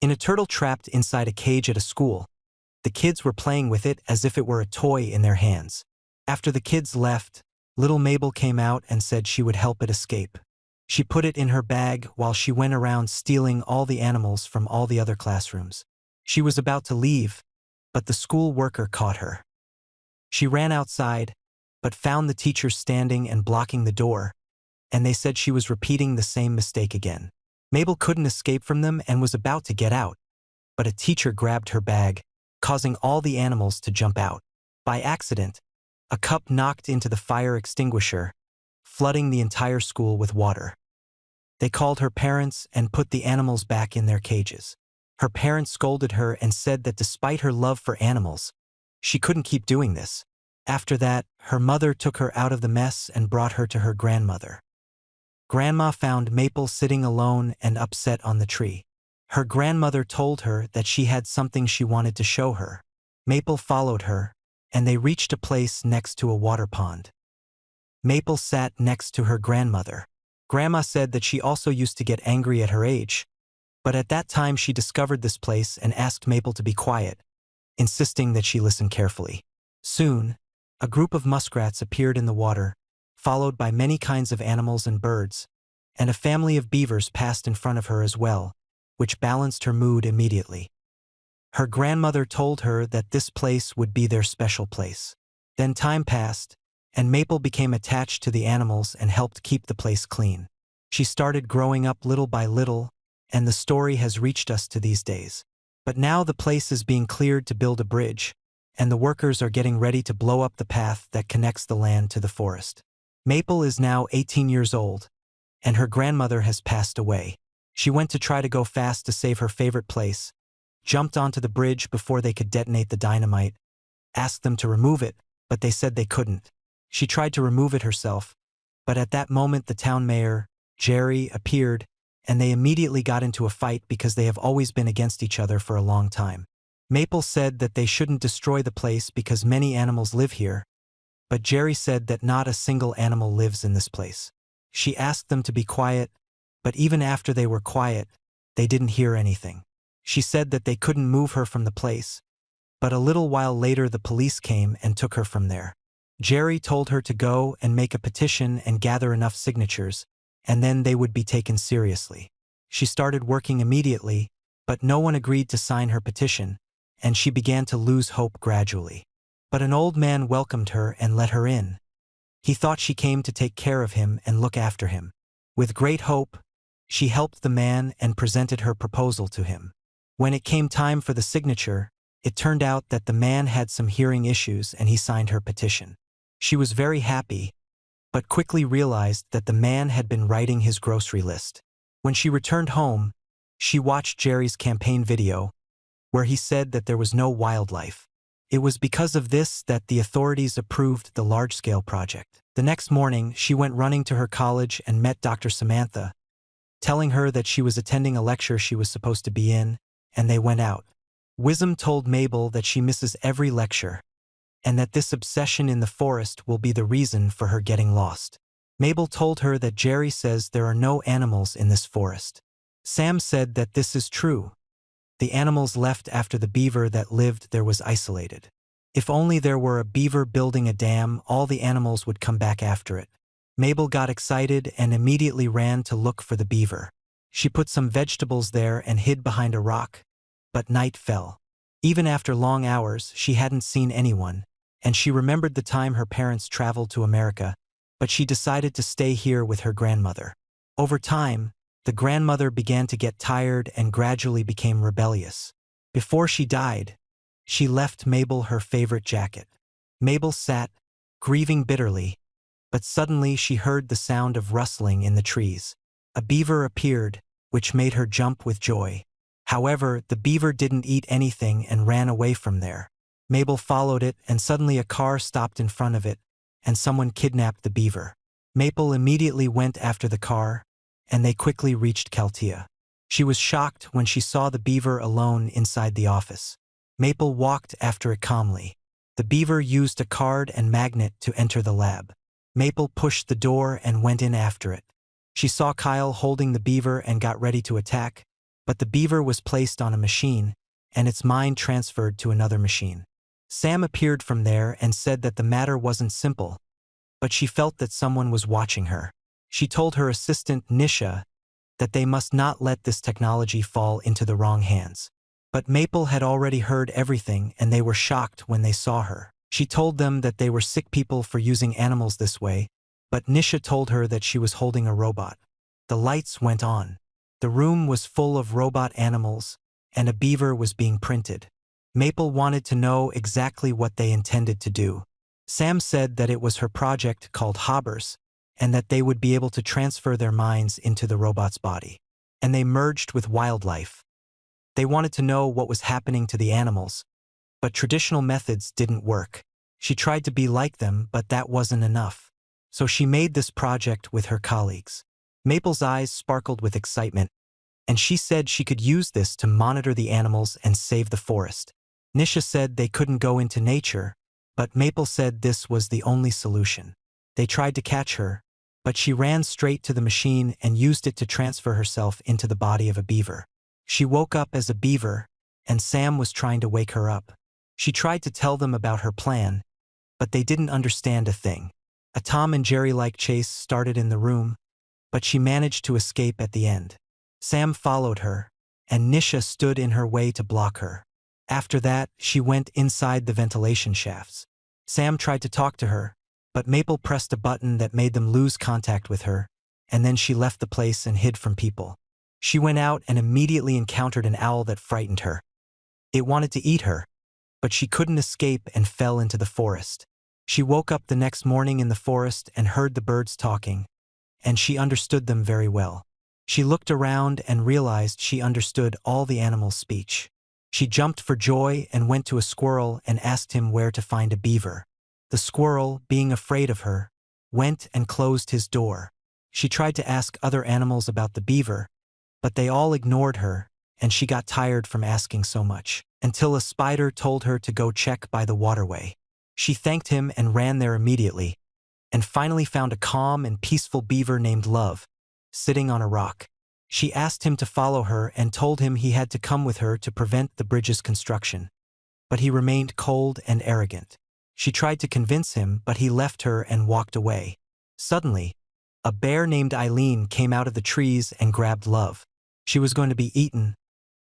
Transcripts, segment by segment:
In a turtle trapped inside a cage at a school, the kids were playing with it as if it were a toy in their hands. After the kids left, little Mabel came out and said she would help it escape. She put it in her bag while she went around stealing all the animals from all the other classrooms. She was about to leave, but the school worker caught her. She ran outside, but found the teachers standing and blocking the door, and they said she was repeating the same mistake again. Mabel couldn't escape from them and was about to get out, but a teacher grabbed her bag, causing all the animals to jump out. By accident, a cup knocked into the fire extinguisher, flooding the entire school with water. They called her parents and put the animals back in their cages. Her parents scolded her and said that despite her love for animals, she couldn't keep doing this. After that, her mother took her out of the mess and brought her to her grandmother. Grandma found Maple sitting alone and upset on the tree. Her grandmother told her that she had something she wanted to show her. Maple followed her, and they reached a place next to a water pond. Maple sat next to her grandmother. Grandma said that she also used to get angry at her age, but at that time she discovered this place and asked Maple to be quiet, insisting that she listen carefully. Soon, a group of muskrats appeared in the water, followed by many kinds of animals and birds, and a family of beavers passed in front of her as well, which balanced her mood immediately. Her grandmother told her that this place would be their special place. Then time passed, and Maple became attached to the animals and helped keep the place clean. She started growing up little by little, and the story has reached us to these days. But now the place is being cleared to build a bridge, and the workers are getting ready to blow up the path that connects the land to the forest. Maple is now 18 years old, and her grandmother has passed away. She went to try to go fast to save her favorite place, jumped onto the bridge before they could detonate the dynamite, asked them to remove it, but they said they couldn't. She tried to remove it herself, but at that moment the town mayor, Jerry, appeared, and they immediately got into a fight because they have always been against each other for a long time. Maple said that they shouldn't destroy the place because many animals live here, but Jerry said that not a single animal lives in this place. She asked them to be quiet, but even after they were quiet, they didn't hear anything. She said that they couldn't move her from the place, but a little while later the police came and took her from there. Jerry told her to go and make a petition and gather enough signatures, and then they would be taken seriously. She started working immediately, but no one agreed to sign her petition, and she began to lose hope gradually. But an old man welcomed her and let her in. He thought she came to take care of him and look after him. With great hope, she helped the man and presented her proposal to him. When it came time for the signature, it turned out that the man had some hearing issues and he signed her petition. She was very happy, but quickly realized that the man had been writing his grocery list. When she returned home, she watched Jerry's campaign video, where he said that there was no wildlife. It was because of this that the authorities approved the large-scale project. The next morning, she went running to her college and met Dr. Samantha, telling her that she was attending a lecture she was supposed to be in, and they went out. Wisdom told Mabel that she misses every lecture, and that this obsession in the forest will be the reason for her getting lost. Mabel told her that Jerry says there are no animals in this forest. Sam said that this is true. The animals left after the beaver that lived there was isolated. If only there were a beaver building a dam, all the animals would come back after it. Mabel got excited and immediately ran to look for the beaver. She put some vegetables there and hid behind a rock, but night fell. Even after long hours, she hadn't seen anyone, and she remembered the time her parents traveled to America, but she decided to stay here with her grandmother. Over time, the grandmother began to get tired and gradually became rebellious. Before she died, she left Mabel her favorite jacket. Mabel sat, grieving bitterly, but suddenly she heard the sound of rustling in the trees. A beaver appeared, which made her jump with joy. However, the beaver didn't eat anything and ran away from there. Mabel followed it, and suddenly a car stopped in front of it, and someone kidnapped the beaver. Maple immediately went after the car, and they quickly reached Caltea. She was shocked when she saw the beaver alone inside the office. Maple walked after it calmly. The beaver used a card and magnet to enter the lab. Maple pushed the door and went in after it. She saw Kyle holding the beaver and got ready to attack, but the beaver was placed on a machine, and its mind transferred to another machine. Sam appeared from there and said that the matter wasn't simple, but she felt that someone was watching her. She told her assistant, Nisha, that they must not let this technology fall into the wrong hands. But Maple had already heard everything, and they were shocked when they saw her. She told them that they were sick people for using animals this way, but Nisha told her that she was holding a robot. The lights went on. The room was full of robot animals, and a beaver was being printed. Maple wanted to know exactly what they intended to do. Sam said that it was her project called Hobbers, and that they would be able to transfer their minds into the robot's body. And they merged with wildlife. They wanted to know what was happening to the animals, but traditional methods didn't work. She tried to be like them, but that wasn't enough. So she made this project with her colleagues. Maple's eyes sparkled with excitement, and she said she could use this to monitor the animals and save the forest. Nisha said they couldn't go into nature, but Maple said this was the only solution. They tried to catch her, but she ran straight to the machine and used it to transfer herself into the body of a beaver. She woke up as a beaver, and Sam was trying to wake her up. She tried to tell them about her plan, but they didn't understand a thing. A Tom and Jerry-like chase started in the room, but she managed to escape at the end. Sam followed her, and Nisha stood in her way to block her. After that, she went inside the ventilation shafts. Sam tried to talk to her, but Maple pressed a button that made them lose contact with her, and then she left the place and hid from people. She went out and immediately encountered an owl that frightened her. It wanted to eat her, but she couldn't escape and fell into the forest. She woke up the next morning in the forest and heard the birds talking, and she understood them very well. She looked around and realized she understood all the animals' speech. She jumped for joy and went to a squirrel and asked him where to find a beaver. The squirrel, being afraid of her, went and closed his door. She tried to ask other animals about the beaver, but they all ignored her, and she got tired from asking so much, until a spider told her to go check by the waterway. She thanked him and ran there immediately, and finally found a calm and peaceful beaver named Love, sitting on a rock. She asked him to follow her and told him he had to come with her to prevent the bridge's construction. But he remained cold and arrogant. She tried to convince him, but he left her and walked away. Suddenly, a bear named Eileen came out of the trees and grabbed Love. She was going to be eaten,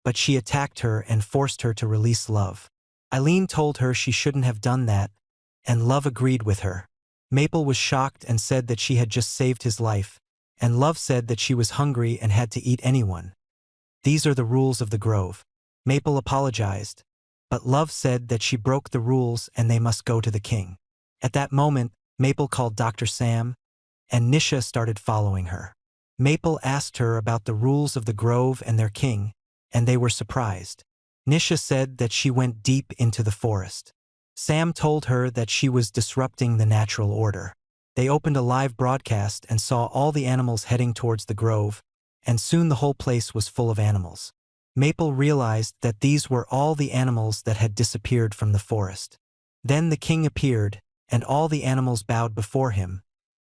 but she attacked her and forced her to release Love. Eileen told her she shouldn't have done that, and Love agreed with her. Maple was shocked and said that she had just saved his life, and Love said that she was hungry and had to eat anyone. These are the rules of the grove. Maple apologized, but Love said that she broke the rules and they must go to the king. At that moment, Maple called Dr. Sam, and Nisha started following her. Maple asked her about the rules of the grove and their king, and they were surprised. Nisha said that she went deep into the forest. Sam told her that she was disrupting the natural order. They opened a live broadcast and saw all the animals heading towards the grove, and soon the whole place was full of animals. Maple realized that these were all the animals that had disappeared from the forest. Then the king appeared, and all the animals bowed before him,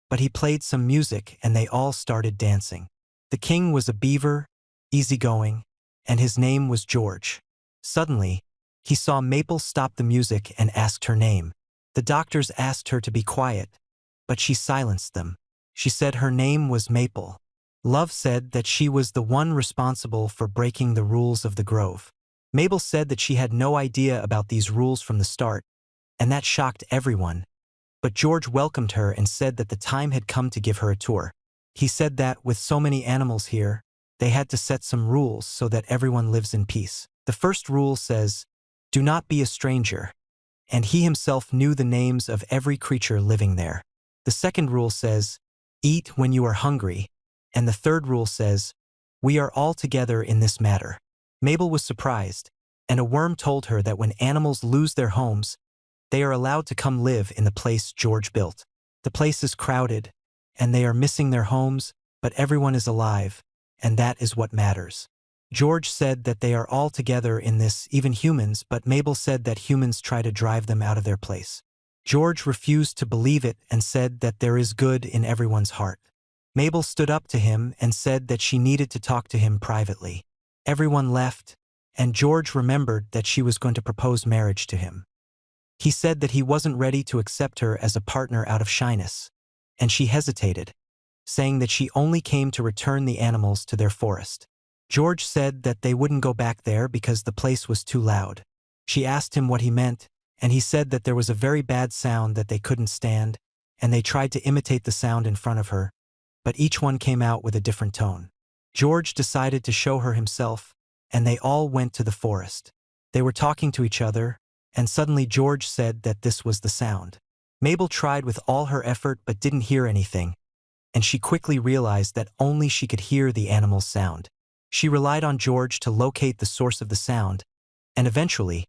but he played some music and they all started dancing. The king was a beaver, easygoing, and his name was George. Suddenly, he saw Maple stop the music and asked her name. The doctors asked her to be quiet, but she silenced them. She said her name was Maple. Love said that she was the one responsible for breaking the rules of the grove. Maple said that she had no idea about these rules from the start, and that shocked everyone. But George welcomed her and said that the time had come to give her a tour. He said that, with so many animals here, they had to set some rules so that everyone lives in peace. The first rule says, "Do not be a stranger," and he himself knew the names of every creature living there. The second rule says, "Eat when you are hungry," and the third rule says, "We are all together in this matter." Mabel was surprised, and a worm told her that when animals lose their homes, they are allowed to come live in the place George built. The place is crowded, and they are missing their homes, but everyone is alive, and that is what matters. George said that they are all together in this, even humans, but Mabel said that humans try to drive them out of their place. George refused to believe it and said that there is good in everyone's heart. Mabel stood up to him and said that she needed to talk to him privately. Everyone left, and George remembered that she was going to propose marriage to him. He said that he wasn't ready to accept her as a partner out of shyness, and she hesitated, saying that she only came to return the animals to their forest. George said that they wouldn't go back there because the place was too loud. She asked him what he meant, and he said that there was a very bad sound that they couldn't stand, and they tried to imitate the sound in front of her, but each one came out with a different tone. George decided to show her himself, and they all went to the forest. They were talking to each other, and suddenly George said that this was the sound. Mabel tried with all her effort but didn't hear anything, and she quickly realized that only she could hear the animal's sound. She relied on George to locate the source of the sound, and eventually,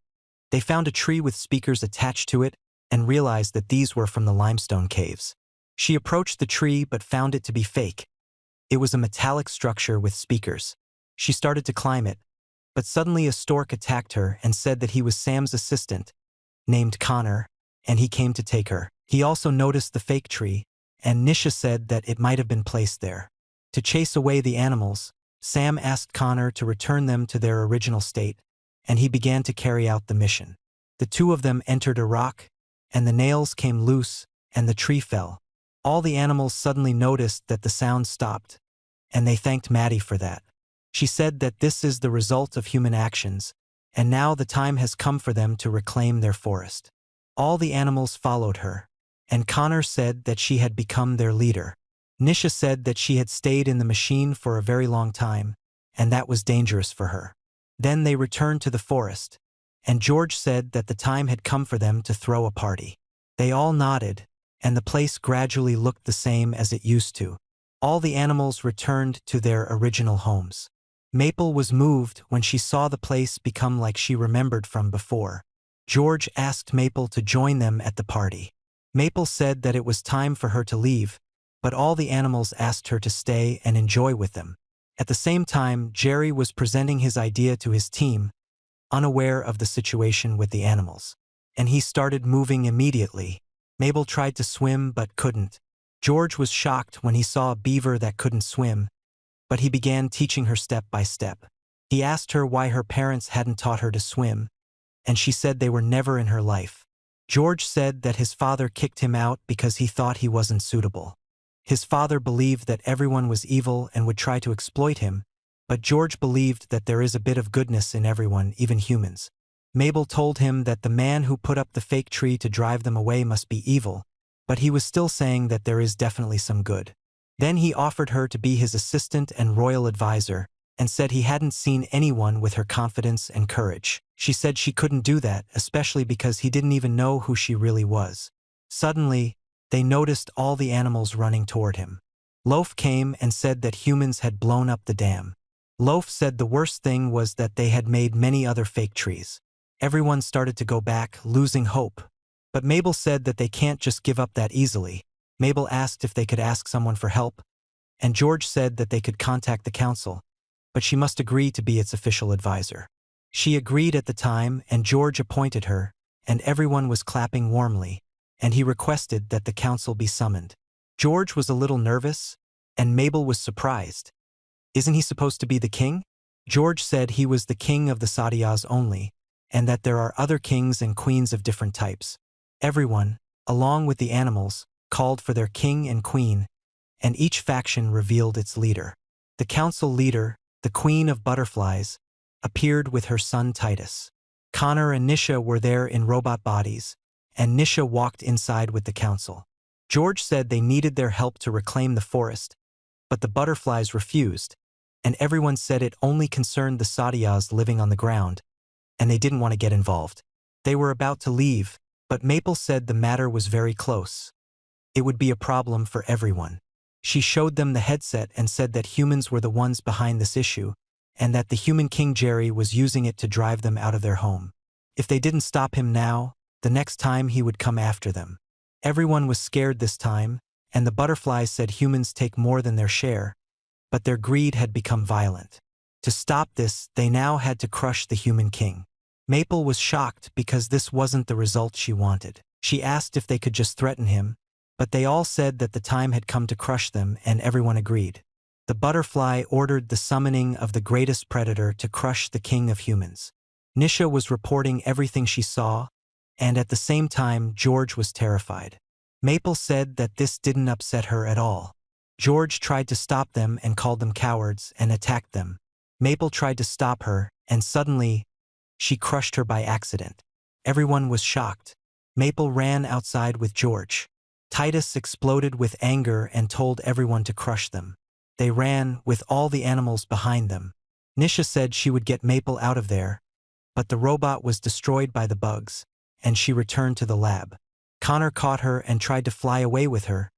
they found a tree with speakers attached to it and realized that these were from the limestone caves. She approached the tree but found it to be fake. It was a metallic structure with speakers. She started to climb it, but suddenly a stork attacked her and said that he was Sam's assistant, named Connor, and he came to take her. He also noticed the fake tree, and Nisha said that it might have been placed there. To chase away the animals, Sam asked Connor to return them to their original state, and he began to carry out the mission. The two of them entered a rock, and the nails came loose, and the tree fell. All the animals suddenly noticed that the sound stopped, and they thanked Maddie for that. She said that this is the result of human actions, and now the time has come for them to reclaim their forest. All the animals followed her, and Connor said that she had become their leader. Nisha said that she had stayed in the machine for a very long time, and that was dangerous for her. Then they returned to the forest, and George said that the time had come for them to throw a party. They all nodded, and the place gradually looked the same as it used to. All the animals returned to their original homes. Maple was moved when she saw the place become like she remembered from before. George asked Maple to join them at the party. Maple said that it was time for her to leave, but all the animals asked her to stay and enjoy with them. At the same time, Jerry was presenting his idea to his team, unaware of the situation with the animals. And he started moving immediately. Mabel tried to swim but couldn't. George was shocked when he saw a beaver that couldn't swim, but he began teaching her step by step. He asked her why her parents hadn't taught her to swim, and she said they were never in her life. George said that his father kicked him out because he thought he wasn't suitable. His father believed that everyone was evil and would try to exploit him, but George believed that there is a bit of goodness in everyone, even humans. Mabel told him that the man who put up the fake tree to drive them away must be evil, but he was still saying that there is definitely some good. Then he offered her to be his assistant and royal advisor, and said he hadn't seen anyone with her confidence and courage. She said she couldn't do that, especially because he didn't even know who she really was. Suddenly, they noticed all the animals running toward him. Loaf came and said that humans had blown up the dam. Loaf said the worst thing was that they had made many other fake trees. Everyone started to go back, losing hope. But Mabel said that they can't just give up that easily. Mabel asked if they could ask someone for help, and George said that they could contact the council, but she must agree to be its official advisor. She agreed at the time, and George appointed her, and everyone was clapping warmly, and he requested that the council be summoned. George was a little nervous, and Mabel was surprised. Isn't he supposed to be the king? George said he was the king of the Satyas only, and that there are other kings and queens of different types. Everyone, along with the animals, called for their king and queen, and each faction revealed its leader. The council leader, the Queen of Butterflies, appeared with her son Titus. Connor and Nisha were there in robot bodies, and Nisha walked inside with the council. George said they needed their help to reclaim the forest, but the butterflies refused, and everyone said it only concerned the Satyas living on the ground, and they didn't want to get involved. They were about to leave, but Maple said the matter was very close. It would be a problem for everyone. She showed them the headset and said that humans were the ones behind this issue, and that the human king Jerry was using it to drive them out of their home. If they didn't stop him now, the next time he would come after them. Everyone was scared this time, and the butterflies said humans take more than their share, but their greed had become violent. To stop this, they now had to crush the human king. Maple was shocked because this wasn't the result she wanted. She asked if they could just threaten him, but they all said that the time had come to crush them, and everyone agreed. The butterfly ordered the summoning of the greatest predator to crush the king of humans. Nisha was reporting everything she saw, and at the same time George was terrified. Maple said that this didn't upset her at all. George tried to stop them and called them cowards and attacked them. Maple tried to stop her, and suddenly, she crushed her by accident. Everyone was shocked. Maple ran outside with George. Titus exploded with anger and told everyone to crush them. They ran, with all the animals behind them. Nisha said she would get Maple out of there, but the robot was destroyed by the bugs, and she returned to the lab. Connor caught her and tried to fly away with her,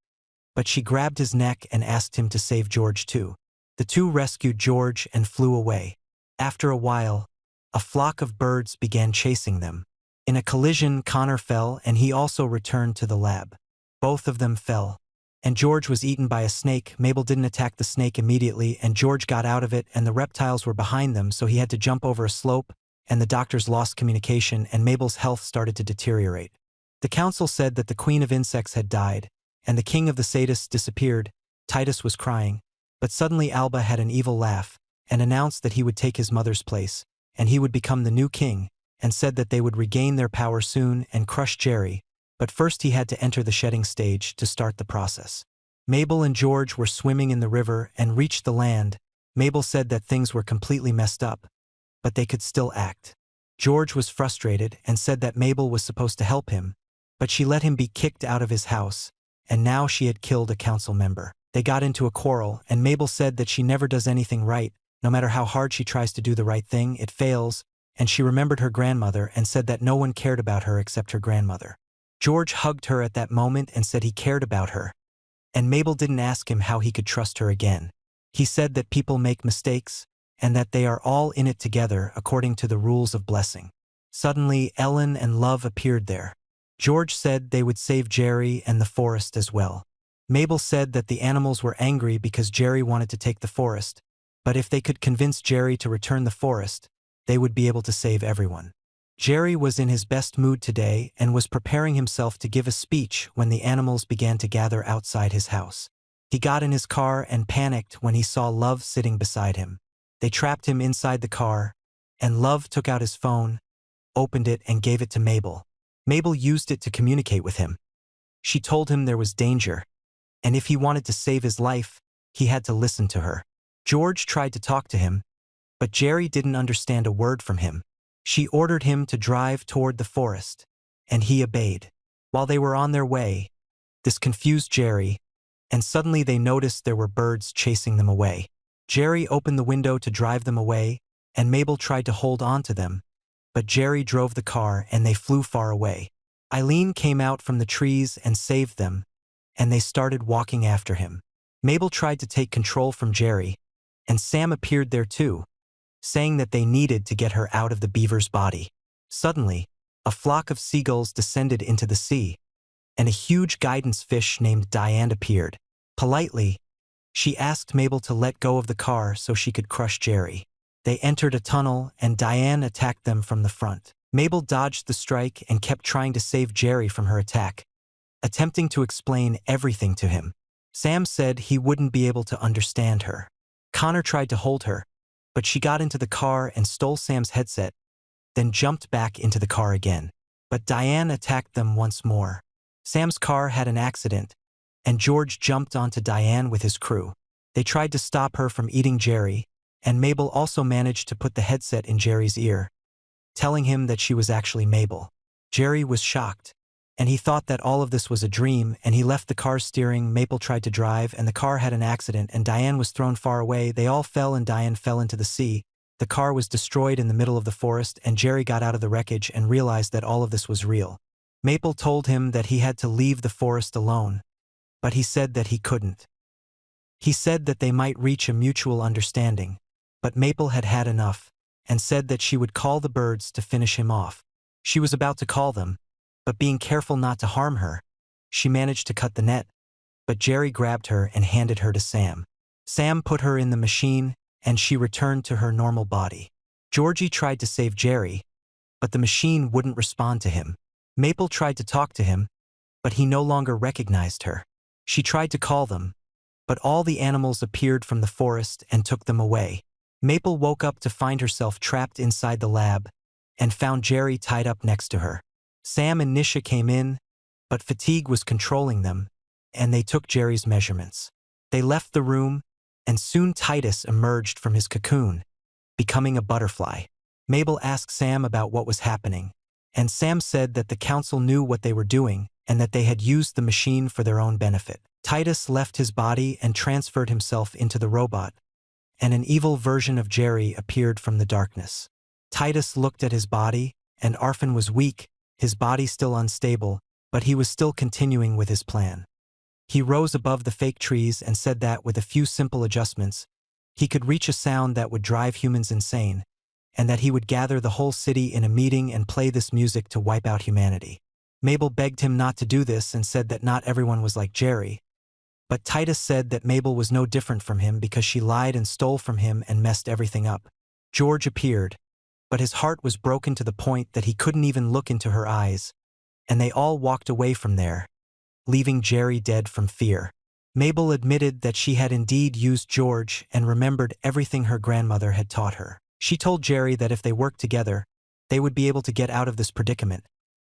but she grabbed his neck and asked him to save George too. The two rescued George and flew away. After a while, a flock of birds began chasing them. In a collision, Connor fell and he also returned to the lab. Both of them fell, and George was eaten by a snake. Mabel didn't attack the snake immediately, and George got out of it, and the reptiles were behind them, so he had to jump over a slope, and the doctors lost communication, and Mabel's health started to deteriorate. The council said that the queen of insects had died, and the king of the sadists disappeared. Titus was crying, but suddenly Alba had an evil laugh, and announced that he would take his mother's place, and he would become the new king, and said that they would regain their power soon and crush Jerry, but first he had to enter the shedding stage to start the process. Mabel and George were swimming in the river and reached the land. Mabel said that things were completely messed up, but they could still act. George was frustrated and said that Mabel was supposed to help him, but she let him be kicked out of his house, and now she had killed a council member. They got into a quarrel, and Mabel said that she never does anything right. No matter how hard she tries to do the right thing, it fails, and she remembered her grandmother and said that no one cared about her except her grandmother. George hugged her at that moment and said he cared about her, and Mabel didn't ask him how he could trust her again. He said that people make mistakes, and that they are all in it together according to the rules of blessing. Suddenly, Ellen and Love appeared there. George said they would save Jerry and the forest as well. Mabel said that the animals were angry because Jerry wanted to take the forest, but if they could convince Jerry to return the forest, they would be able to save everyone. Jerry was in his best mood today and was preparing himself to give a speech when the animals began to gather outside his house. He got in his car and panicked when he saw Love sitting beside him. They trapped him inside the car, and Love took out his phone, opened it, and gave it to Mabel. Mabel used it to communicate with him. She told him there was danger, and if he wanted to save his life, he had to listen to her. George tried to talk to him, but Jerry didn't understand a word from him. She ordered him to drive toward the forest, and he obeyed. While they were on their way, this confused Jerry, and suddenly they noticed there were birds chasing them away. Jerry opened the window to drive them away, and Mabel tried to hold on to them, but Jerry drove the car and they flew far away. Eileen came out from the trees and saved them, and they started walking after him. Mabel tried to take control from Jerry, and Sam appeared there too, saying that they needed to get her out of the beaver's body. Suddenly, a flock of seagulls descended into the sea, and a huge guidance fish named Diane appeared. Politely, she asked Mabel to let go of the car so she could crush Jerry. They entered a tunnel, and Diane attacked them from the front. Mabel dodged the strike and kept trying to save Jerry from her attack, attempting to explain everything to him. Sam said he wouldn't be able to understand her. Connor tried to hold her, but she got into the car and stole Sam's headset, then jumped back into the car again. But Diane attacked them once more. Sam's car had an accident, and George jumped onto Diane with his crew. They tried to stop her from eating Jerry, and Mabel also managed to put the headset in Jerry's ear, telling him that she was actually Mabel. Jerry was shocked, and he thought that all of this was a dream, and he left the car steering. Maple tried to drive, and the car had an accident, and Diane was thrown far away. They all fell, and Diane fell into the sea. The car was destroyed in the middle of the forest, and Jerry got out of the wreckage and realized that all of this was real. Maple told him that he had to leave the forest alone, but he said that he couldn't. He said that they might reach a mutual understanding, but Maple had had enough, and said that she would call the birds to finish him off. She was about to call them, but being careful not to harm her, she managed to cut the net, but Jerry grabbed her and handed her to Sam. Sam put her in the machine, and she returned to her normal body. Georgie tried to save Jerry, but the machine wouldn't respond to him. Maple tried to talk to him, but he no longer recognized her. She tried to call them, but all the animals appeared from the forest and took them away. Maple woke up to find herself trapped inside the lab and found Jerry tied up next to her. Sam and Nisha came in, but fatigue was controlling them, and they took Jerry's measurements. They left the room, and soon Titus emerged from his cocoon, becoming a butterfly. Mabel asked Sam about what was happening, and Sam said that the council knew what they were doing and that they had used the machine for their own benefit. Titus left his body and transferred himself into the robot, and an evil version of Jerry appeared from the darkness. Titus looked at his body, and Arfin was weak, his body still unstable, but he was still continuing with his plan. He rose above the fake trees and said that with a few simple adjustments, he could reach a sound that would drive humans insane, and that he would gather the whole city in a meeting and play this music to wipe out humanity. Mabel begged him not to do this and said that not everyone was like Jerry, but Titus said that Mabel was no different from him because she lied and stole from him and messed everything up. George appeared, but his heart was broken to the point that he couldn't even look into her eyes, and they all walked away from there, leaving Jerry dead from fear. Mabel admitted that she had indeed used George and remembered everything her grandmother had taught her. She told Jerry that if they worked together, they would be able to get out of this predicament.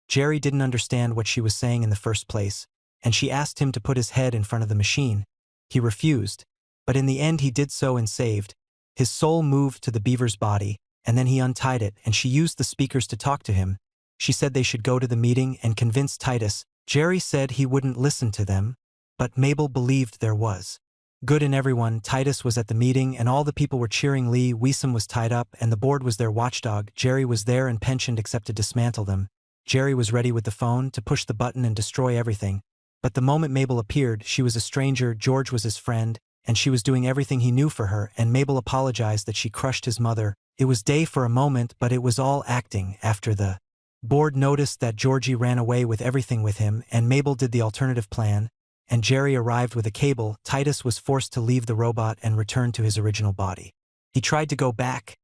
Jerry didn't understand what she was saying in the first place, and she asked him to put his head in front of the machine. He refused, but in the end he did so and saved. His soul moved to the beaver's body, and then he untied it, and she used the speakers to talk to him. She said they should go to the meeting and convince Titus. Jerry said he wouldn't listen to them, but Mabel believed there was good in everyone. Titus was at the meeting, and all the people were cheering. Lee Wiesem was tied up, and the board was their watchdog. Jerry was there and pensioned except to dismantle them. Jerry was ready with the phone to push the button and destroy everything. But the moment Mabel appeared, she was a stranger, George was his friend, and she was doing everything he knew for her, and Mabel apologized that she crushed his mother. It was day for a moment, but it was all acting. After the board noticed that Georgie ran away with everything with him, and Mabel did the alternative plan, and Jerry arrived with a cable, Titus was forced to leave the robot and return to his original body. He tried to go back,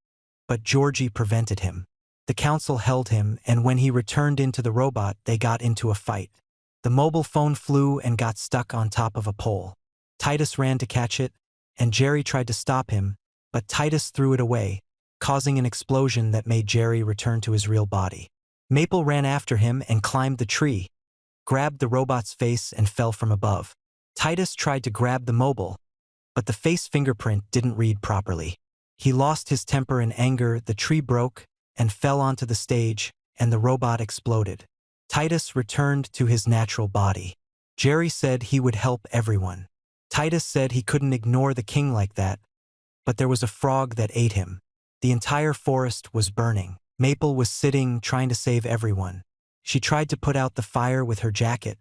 but Georgie prevented him. The council held him, and when he returned into the robot, they got into a fight. The mobile phone flew and got stuck on top of a pole. Titus ran to catch it, and Jerry tried to stop him, but Titus threw it away, causing an explosion that made Jerry return to his real body. Maple ran after him and climbed the tree, grabbed the robot's face and fell from above. Titus tried to grab the mobile, but the face fingerprint didn't read properly. He lost his temper in anger, the tree broke and fell onto the stage, and the robot exploded. Titus returned to his natural body. Jerry said he would help everyone. Titus said he couldn't ignore the king like that, but there was a frog that ate him. The entire forest was burning. Maple was sitting, trying to save everyone. She tried to put out the fire with her jacket,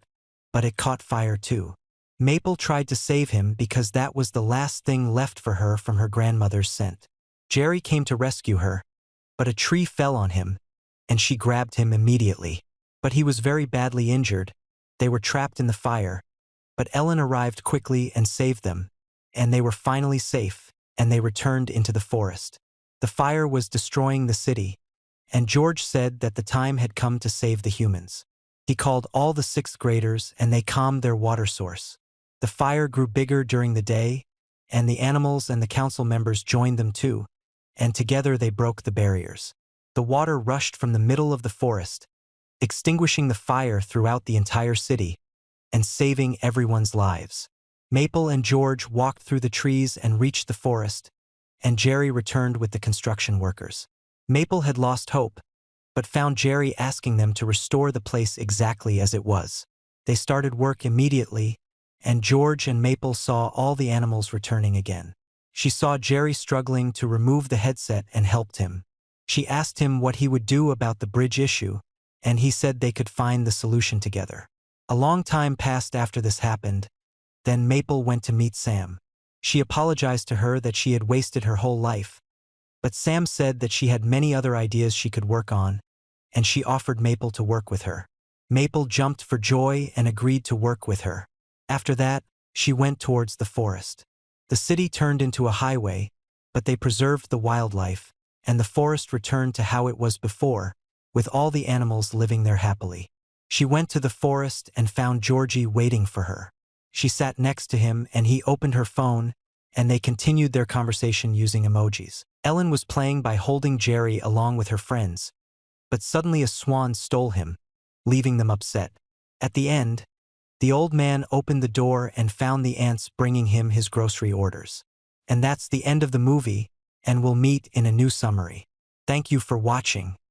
but it caught fire too. Maple tried to save him because that was the last thing left for her from her grandmother's scent. Jerry came to rescue her, but a tree fell on him, and she grabbed him immediately. But he was very badly injured. They were trapped in the fire, but Ellen arrived quickly and saved them, and they were finally safe, and they returned into the forest. The fire was destroying the city, and George said that the time had come to save the humans. He called all the sixth graders, and they calmed their water source. The fire grew bigger during the day, and the animals and the council members joined them too, and together they broke the barriers. The water rushed from the middle of the forest, extinguishing the fire throughout the entire city, and saving everyone's lives. Maple and George walked through the trees and reached the forest, and Jerry returned with the construction workers. Maple had lost hope, but found Jerry asking them to restore the place exactly as it was. They started work immediately, and George and Maple saw all the animals returning again. She saw Jerry struggling to remove the headset and helped him. She asked him what he would do about the bridge issue, and he said they could find the solution together. A long time passed after this happened. Then Maple went to meet Sam. She apologized to her that she had wasted her whole life, but Sam said that she had many other ideas she could work on, and she offered Maple to work with her. Maple jumped for joy and agreed to work with her. After that, she went towards the forest. The city turned into a highway, but they preserved the wildlife, and the forest returned to how it was before, with all the animals living there happily. She went to the forest and found Georgie waiting for her. She sat next to him and he opened her phone, and they continued their conversation using emojis. Ellen was playing by holding Jerry along with her friends, but suddenly a swan stole him, leaving them upset. At the end, the old man opened the door and found the ants bringing him his grocery orders. And that's the end of the movie, and we'll meet in a new summary. Thank you for watching.